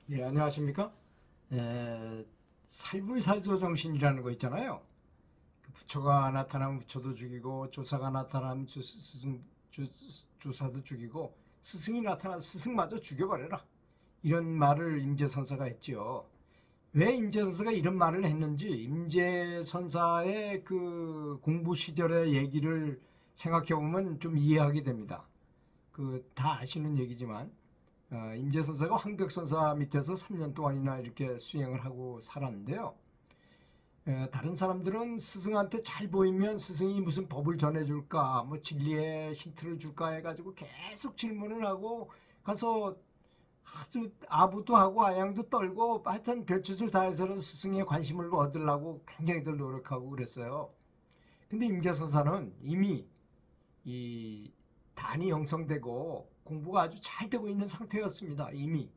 예, 안녕하십니까? 살불살조 정신이라는 거 있잖아요. 그 부처가 나타나면 부처도 죽이고, 조사가 나타나면 조사도 죽이고, 스승이 나타나면 스승마저 죽여버려라. 이런 말을 임재선사가 했지요. 왜 임재선사가 이런 말을 했는지, 임재선사의 그 공부 시절의 얘기를 생각해보면 좀 이해하게 됩니다. 그 다 아시는 얘기지만, 임재선사가 황벽선사 밑에서 3년 동안이나 이렇게 수행을 하고 살았는데요. 다른 사람들은 스승한테 잘 보이면 스승이 무슨 법을 전해줄까, 뭐 진리의 힌트를 줄까 해가지고 계속 질문을 하고 가서 아주 아부도 하고 아양도 떨고 하여튼 별짓을 다 해서는 스승의 관심을 얻으려고 굉장히들 노력하고 그랬어요. 근데 임재선사는 이미 이 단이 형성되고 공부가 아주 잘 되고 있는 상태였습니다. 이미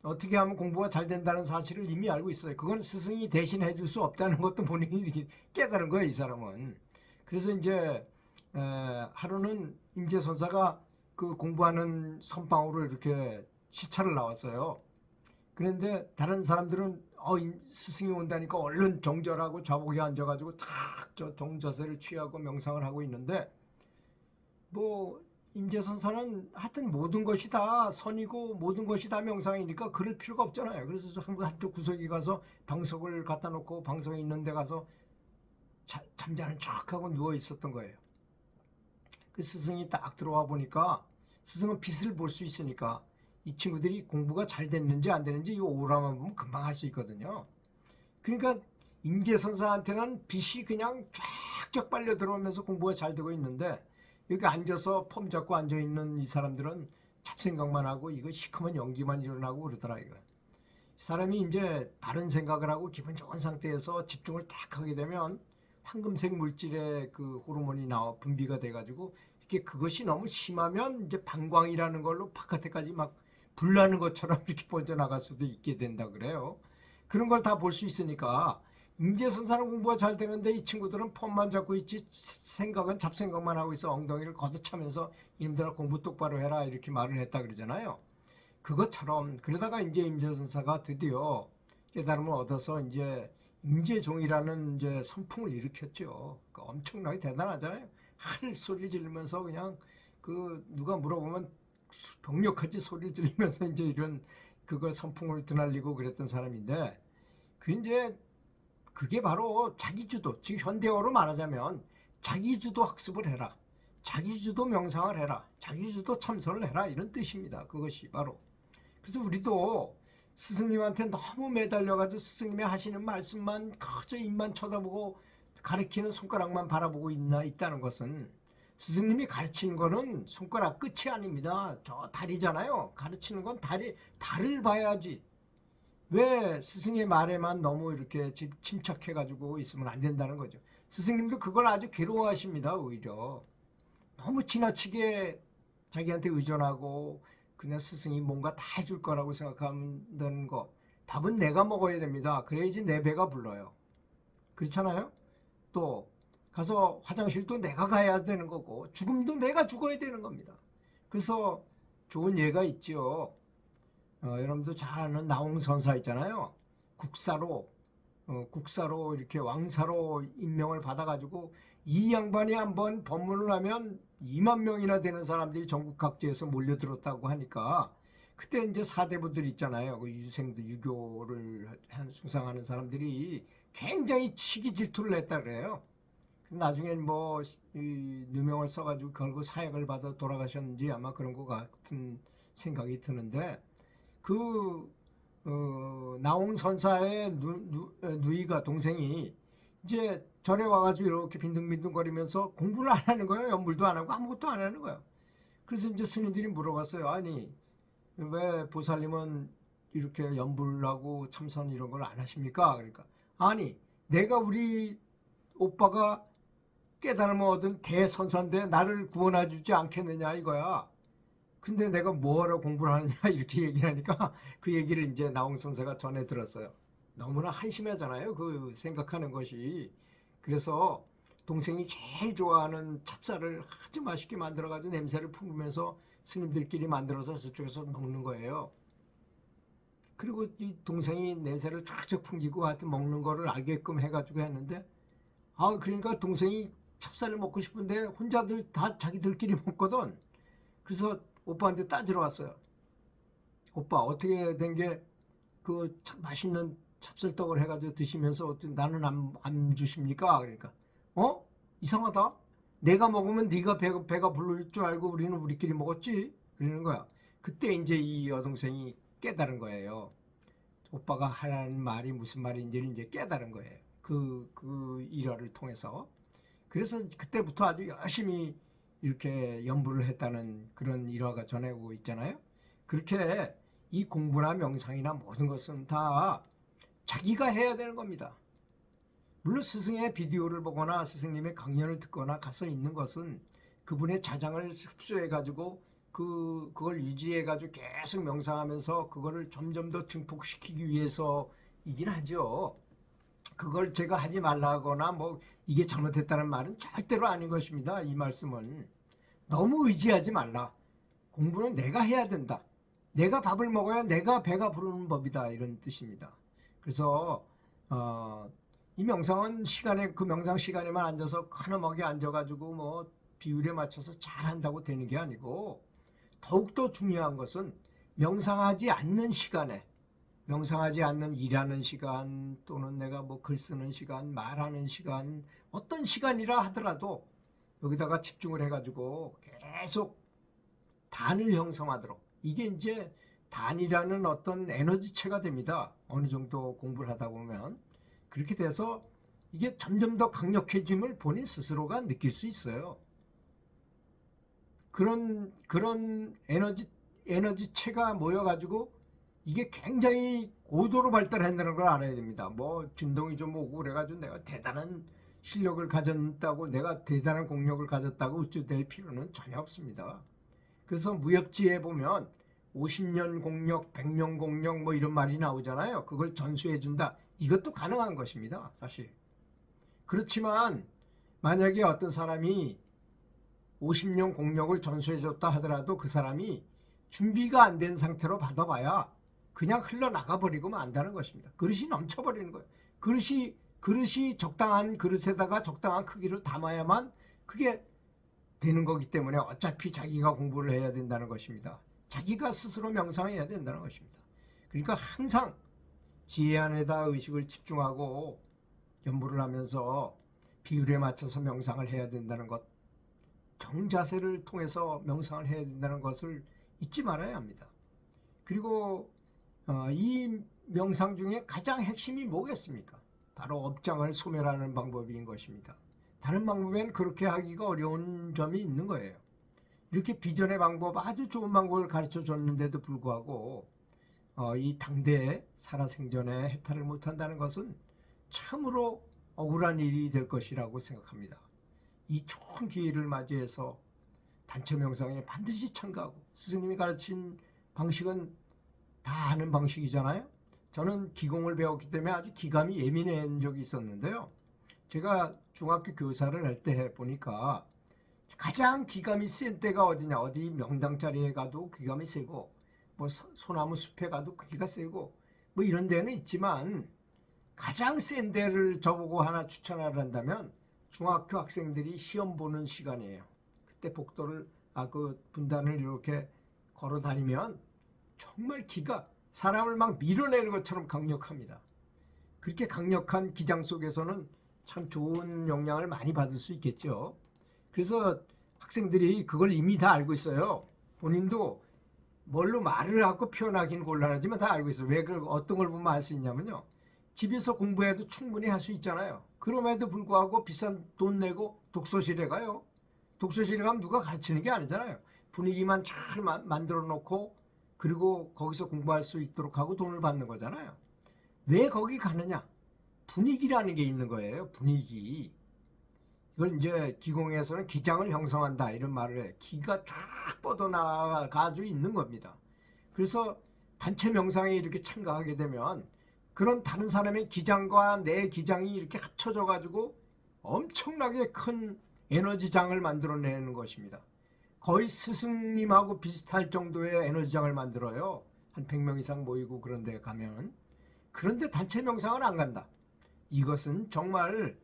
어떻게 하면 공부가 잘 된다는 사실을 이미 알고 있어요. 그건 스승이 대신 해줄 수 없다는 것도 본인이 깨달은 거예요, 이 사람은. 그래서 이제 하루는 임재선사가 그 공부하는 선방으로 이렇게 시차를 나왔어요. 그런데 다른 사람들은 스승이 온다니까 얼른 정절하고 좌복에 앉아가지고 탁저 정자세를 취하고 명상을 하고 있는데 뭐 임재선사는 하여튼 모든 것이 다 선이고 모든 것이 다 명상이니까 그럴 필요가 없잖아요. 그래서 한쪽 구석에 가서 방석을 갖다 놓고 방석에 있는 데 가서 잠자는 척하고 누워 있었던 거예요. 그 스승이 딱 들어와 보니까 스승은 빛을 볼 수 있으니까 이 친구들이 공부가 잘 됐는지 안 됐는지 이 오라만 보면 금방 알 수 있거든요. 그러니까 임재선사한테는 빛이 그냥 쫙쫙 빨려 들어오면서 공부가 잘 되고 있는데 여기 앉아서 폼 잡고 앉아있는 이 사람들은 잡생각만 하고 이거 시커먼 연기만 일어나고 그러더라 이거. 사람이 이제 바른 생각을 하고 기분 좋은 상태에서 집중을 딱 하게 되면 황금색 물질의 그 호르몬이 나와 분비가 돼가지고 이렇게 그것이 너무 심하면 이제 방광이라는 걸로 바깥에까지 막 불나는 것처럼 이렇게 번져나갈 수도 있게 된다 그래요. 그런 걸 다 볼 수 있으니까 임재선사는 공부가 잘 되는데 이 친구들은 폰만 잡고 있지 생각은 잡생각만 하고 있어. 엉덩이를 걷어차면서 이놈들아 공부 똑바로 해라 이렇게 말을 했다 그러잖아요. 그것처럼 그러다가 이제 임재선사가 드디어 깨달음을 얻어서 이제 임재종이라는 이제 선풍을 일으켰죠. 그 엄청나게 대단하잖아요. 하늘 소리를 지르면서 그냥 그 누가 물어보면 병력같이 소리를 지르면서 이제 이런 그걸 선풍을 드날리고 그랬던 사람인데 그 이제 그게 바로 자기주도, 즉 현대어로 말하자면 자기주도 학습을 해라. 자기주도 명상을 해라. 자기주도 참선을 해라. 이런 뜻입니다. 그것이 바로. 그래서 우리도 스승님한테 너무 매달려가지고 스승님이 하시는 말씀만 그저 입만 쳐다보고 가리키는 손가락만 바라보고 있다는 것은 스승님이 가르치는 거는 손가락 끝이 아닙니다. 저 다리잖아요. 가르치는 건 달을 봐야지. 왜 스승의 말에만 너무 이렇게 침착해가지고 있으면 안 된다는 거죠. 스승님도 그걸 아주 괴로워하십니다. 오히려 너무 지나치게 자기한테 의존하고 그냥 스승이 뭔가 다 해줄 거라고 생각한다는 거. 밥은 내가 먹어야 됩니다. 그래야지 내 배가 불러요. 그렇잖아요. 또 가서 화장실도 내가 가야 되는 거고 죽음도 내가 죽어야 되는 겁니다. 그래서 좋은 예가 있지요. 여러분도 잘 아는 나홍선사 있잖아요. 국사로 이렇게 왕사로 임명을 받아가지고 이 양반이 한번 법문을 하면 2만 명이나 되는 사람들이 전국 각지에서 몰려들었다고 하니까 그때 이제 사대부들 있잖아요. 그 유생도 유교를 숭상하는 사람들이 굉장히 치기 질투를 냈다 그래요. 나중엔 뭐 누명을 써가지고 결국 사형을 받아 돌아가셨는지 아마 그런 것 같은 생각이 드는데 그 나홍선사의 누이가 동생이 이제 절에 와가지고 이렇게 빈둥빈둥거리면서 공부를 안 하는 거예요. 연불도 안 하고 아무것도 안 하는 거예요. 그래서 이제 스님들이 물어봤어요. 아니 왜 보살님은 이렇게 연불하고 참선 이런 걸 안 하십니까? 그러니까 아니 내가 우리 오빠가 깨달음을 얻은 대선사인데 나를 구원해 주지 않겠느냐 이거야. 근데 내가 뭐하러 공부를 하느냐 이렇게 얘기를 하니까 그 얘기를 이제 나홍선사가 전해 들었어요. 너무나 한심하잖아요. 그 생각하는 것이. 그래서 동생이 제일 좋아하는 찹쌀을 아주 맛있게 만들어가지고 냄새를 품으면서 스님들끼리 만들어서 저쪽에서 먹는 거예요. 그리고 이 동생이 냄새를 쫙쫙 풍기고 하여튼 먹는 거를 알게끔 해가지고 했는데, 그러니까 동생이 찹쌀을 먹고 싶은데 혼자들 다 자기들끼리 먹거든. 그래서 오빠한테 따지러 왔어요. 오빠, 어떻게 된 게 그 맛있는 찹쌀떡을 해가지고 드시면서 어떻게 나는 안 주십니까? 그러니까 이상하다. 내가 먹으면 네가 배가 부를 줄 알고 우리는 우리끼리 먹었지. 그러는 거야. 그때 이제 이 여동생이 깨달은 거예요. 오빠가 하라는 말이 무슨 말인지를 이제 깨달은 거예요. 그 일화를 통해서. 그래서 그때부터 아주 열심히 이렇게 연구를 했다는 그런 일화가 전해오고 있잖아요. 그렇게 이 공부나 명상이나 모든 것은 다 자기가 해야 되는 겁니다. 물론 스승의 비디오를 보거나 스승님의 강연을 듣거나 가서 있는 것은 그분의 자장을 흡수해가지고 그걸 유지해가지고 계속 명상하면서 그거를 점점 더 증폭시키기 위해서이긴 하죠. 그걸 제가 하지 말라거나 뭐 이게 잘못했다는 말은 절대로 아닌 것입니다. 이 말씀은 너무 의지하지 말라. 공부는 내가 해야 된다. 내가 밥을 먹어야 내가 배가 부르는 법이다. 이런 뜻입니다. 그래서 이 명상은 그 명상 시간에만 앉아서 카나하게 앉아가지고 뭐 비율에 맞춰서 잘한다고 되는 게 아니고, 더욱더 중요한 것은 명상하지 않는 시간에, 명상하지 않는 일하는 시간 또는 내가 뭐 글 쓰는 시간, 말하는 시간, 어떤 시간이라 하더라도 여기다가 집중을 해가지고 계속 단을 형성하도록, 이게 이제 단이라는 어떤 에너지체가 됩니다. 어느 정도 공부를 하다 보면 그렇게 돼서 이게 점점 더 강력해짐을 본인 스스로가 느낄 수 있어요. 그런 에너지체가 모여가지고 이게 굉장히 고도로 발달한다는 걸 알아야 됩니다. 뭐 진동이 좀 오고 그래가지고 내가 대단한 실력을 가졌다고, 내가 대단한 공력을 가졌다고 우쭐댈 필요는 전혀 없습니다. 그래서 무협지에 보면 50년 공력, 100년 공력 뭐 이런 말이 나오잖아요. 그걸 전수해준다. 이것도 가능한 것입니다. 사실. 그렇지만 만약에 어떤 사람이 50년 공력을 전수해줬다 하더라도 그 사람이 준비가 안 된 상태로 받아봐야 그냥 흘러나가 버리고 만다는 것입니다. 그릇이 넘쳐버리는 거예요. 그릇이 적당한 그릇에다가 적당한 크기를 담아야만 그게 되는 거기 때문에 어차피 자기가 공부를 해야 된다는 것입니다. 자기가 스스로 명상해야 된다는 것입니다. 그러니까 항상 지혜 안에다 의식을 집중하고 연구를 하면서 비율에 맞춰서 명상을 해야 된다는 것, 정자세를 통해서 명상을 해야 된다는 것을 잊지 말아야 합니다. 그리고 이 명상 중에 가장 핵심이 뭐겠습니까? 바로 업장을 소멸하는 방법인 것입니다. 다른 방법에는 그렇게 하기가 어려운 점이 있는 거예요. 이렇게 비전의 방법, 아주 좋은 방법을 가르쳐 줬는데도 불구하고 이 당대에 살아생전에 해탈을 못한다는 것은 참으로 억울한 일이 될 것이라고 생각합니다. 이 좋은 기회를 맞이해서 단체 명상에 반드시 참가하고, 스승님이 가르친 방식은 다 아는 방식이잖아요. 저는 기공을 배웠기 때문에 아주 기감이 예민한 적이 있었는데요. 제가 중학교 교사를 할 때 보니까 가장 기감이 센 때가 어디냐, 어디 명당 자리에 가도 기감이 세고, 뭐 소나무 숲에 가도 기가 세고, 뭐 이런 데는 있지만 가장 센 데를 저보고 하나 추천을 한다면 중학교 학생들이 시험 보는 시간이에요. 그때 복도를 그 분단을 이렇게 걸어 다니면 정말 기가 사람을 막 밀어내는 것처럼 강력합니다. 그렇게 강력한 기장 속에서는 참 좋은 영향을 많이 받을 수 있겠죠. 그래서 학생들이 그걸 이미 다 알고 있어요. 본인도 뭘로 말을 하고 표현하기는 곤란하지만 다 알고 있어요. 왜 어떤 걸 보면 알 수 있냐면요, 집에서 공부해도 충분히 할 수 있잖아요. 그럼에도 불구하고 비싼 돈 내고 독서실에 가요. 독서실에 가면 누가 가르치는 게 아니잖아요. 분위기만 잘 만들어 놓고 그리고 거기서 공부할 수 있도록 하고 돈을 받는 거잖아요. 왜 거기 가느냐? 분위기라는 게 있는 거예요. 분위기. 이걸 이제 기공에서는 기장을 형성한다 이런 말을 해. 기가 쫙 뻗어나가지고 있는 겁니다. 그래서 단체 명상에 이렇게 참가하게 되면 그런 다른 사람의 기장과 내 기장이 이렇게 합쳐져 가지고 엄청나게 큰 에너지장을 만들어내는 것입니다. 거의 스승님하고 비슷할 정도의 에너지장을 만들어요. 한 100명 이상 모이고 그런 데 가면, 그런데 단체 명상을 안 간다. 이것은 정말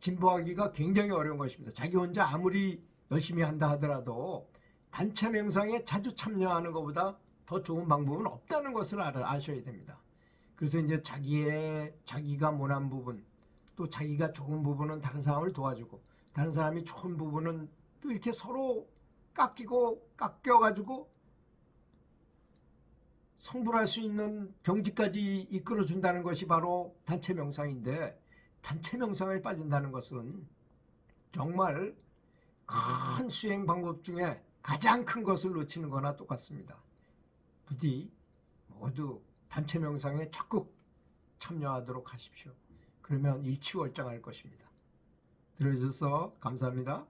진보하기가 굉장히 어려운 것입니다. 자기 혼자 아무리 열심히 한다 하더라도 단체 명상에 자주 참여하는 것보다 더 좋은 방법은 없다는 것을 아셔야 됩니다. 그래서 이제 자기가 못한 부분, 또 자기가 좋은 부분은 다른 사람을 도와주고, 다른 사람이 좋은 부분은 또 이렇게 서로 깎여가지고 성불할 수 있는 경지까지 이끌어준다는 것이 바로 단체 명상인데, 단체 명상을 빠진다는 것은 정말 큰 수행 방법 중에 가장 큰 것을 놓치는 거나 똑같습니다. 부디 모두 단체 명상에 적극 참여하도록 하십시오. 그러면 일취월장할 것입니다. 들어주셔서 감사합니다.